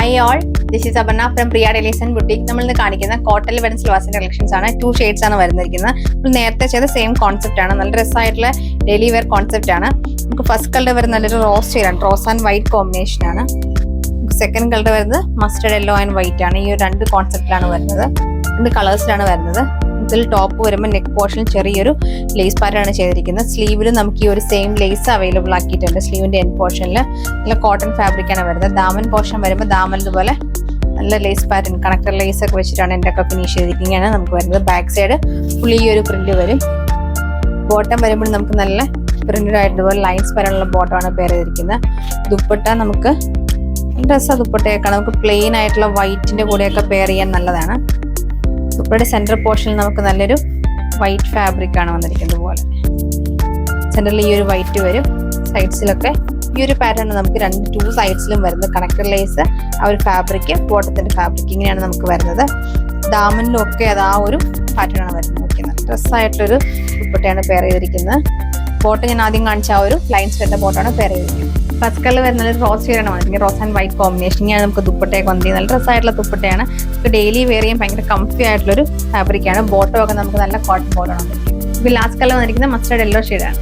Hi all, this is Aparna from Priya Delies and Boutique. നമ്മൾ ഇന്ന് കാണിക്കുന്ന കോട്ടണിൽ വരുന്ന സ്ലീവ്സിന്റെ കളക്ഷൻസ് ആണ്. 2 ഷെയ്ഡ്സ് ആണ് വരുന്നിരിക്കുന്നത്. നമ്മൾ നേരത്തെ ചെയ്ത സെയിം കോൺസെപ്റ്റ് ആണ്. നല്ല ഡ്രസ്സായിട്ടുള്ള ഡെയിലി വെയർ കോൺസെപ്റ്റ് ആണ്. നമുക്ക് ഫസ്റ്റ് കളർ വരുന്ന നല്ലൊരു റോസ് ഷെയ്ഡാണ്. റോസ് ആൻഡ് വൈറ്റ് കോമ്പിനേഷൻ ആണ്. സെക്കൻഡ് കളർ വരുന്നത് മസ്റ്റർഡ് യെല്ലോ ആൻഡ് വൈറ്റ് ആണ്. ഈ ഒരു രണ്ട് കോൺസെപ്റ്റിലാണ് വരുന്നത്. രണ്ട് കളേഴ്സിലാണ് വരുന്നത്. ഇതിൽ ടോപ്പ് വരുമ്പോൾ നെക്ക് പോർഷൻ ചെറിയൊരു ലേസ് പാറ്റേൺ ആണ് ചെയ്തിരിക്കുന്നത്. സ്ലീവിൽ നമുക്ക് ഈ ഒരു സെയിം ലേസ് അവൈലബിൾ ആക്കിയിട്ടുണ്ട്. സ്ലീവിന്റെ എൻഡ് പോർഷനിൽ നല്ല കോട്ടൺ ഫാബ്രിക് ആണ് വരുന്നത്. ദാമൻ പോർഷൻ വരുമ്പോൾ ദാമൻ ഇതുപോലെ നല്ല ലേസ് പാറ്റേൺ കണക്ടർ ലേസ് ഒക്കെ വെച്ചിട്ടാണ് എൻ്റെ ഒക്കെ ഫിനിഷ് ചെയ്തിരിക്കുകയാണ് നമുക്ക് വരുന്നത്. ബാക്ക് സൈഡ് ഫുള്ളി ഈ ഒരു പ്രിന്റ് വരും. ബോട്ടം വരുമ്പോൾ നമുക്ക് നല്ല പ്രിന്റഡ് ആയിട്ട് ഇതുപോലെ ലൈൻസ് വരാനുള്ള ബോട്ടമാണ് പെയർ ചെയ്തിരിക്കുന്നത്. ദുപ്പട്ട നമുക്ക് ഡ്രസ്സ് ദുപ്പട്ടയൊക്കെ നമുക്ക് പ്ലെയിൻ ആയിട്ടുള്ള വൈറ്റിന്റെ കൂടെയൊക്കെ പെയർ ചെയ്യാൻ നല്ലതാണ്. ദുപ്പട്ടയുടെ സെന്റർ പോർഷനിൽ നമുക്ക് നല്ലൊരു വൈറ്റ് ഫാബ്രിക് ആണ് വന്നിരിക്കുന്നത് പോലെ. സെന്ററിൽ ഈ ഒരു വൈറ്റ് വരും. സൈഡ്സിലൊക്കെ ഈ ഒരു പാറ്റേൺ നമുക്ക് ടു സൈഡ്സിലും വരുന്നത്. കണക്ടർ ലേസ് ആ ഒരു ഫാബ്രിക് ബോട്ടത്തിന്റെ ഫാബ്രിക് ഇങ്ങനെയാണ് നമുക്ക് വരുന്നത്. ദാമനിലും ഒക്കെ അത് ആ ഒരു പാറ്റേൺ ആണ് വരുന്നത്. ഡ്രസ്സായിട്ടൊരു ദുപ്പട്ടയാണ് പെയർ ചെയ്തിരിക്കുന്നത്. ബോട്ടം ഞാൻ ആദ്യം കാണിച്ച ആ ഒരു ലൈൻസ് വരുന്ന ബോട്ടാണ് പെയർ ചെയ്തിരിക്കുന്നത്. ഫസ്റ്റ് കളർ വരുന്നത് റോസ് ഷെയ്ഡാണ് വന്നിരിക്കുന്നത്. റോസ് ആൻഡ് വൈറ്റ് കോമ്പിനേഷൻ ഇങ്ങനെയാണ് നമുക്ക് ദുപ്പട്ടയൊക്കെ വന്നിരിക്കുന്നത്. നല്ല ഡ്രസ്സായിട്ടുള്ള ദുപ്പട്ടയാണ്. നമുക്ക് ഡെയിലി വെയർ ചെയ്യാൻ ഭയങ്കര കംഫി ആയിട്ടുള്ളൊരു ഫാബ്രിക്കാണ്. ബോട്ടം ഒക്കെ നമുക്ക് നല്ല കോട്ടൺ ബോട്ടമാണ് വന്നിരിക്കുന്നത്. ലാസ്റ്റ് കളർ വന്നിരിക്കുന്നത് മസ്റ്റർഡ് യെല്ലോ ഷെയ്ഡാണ്.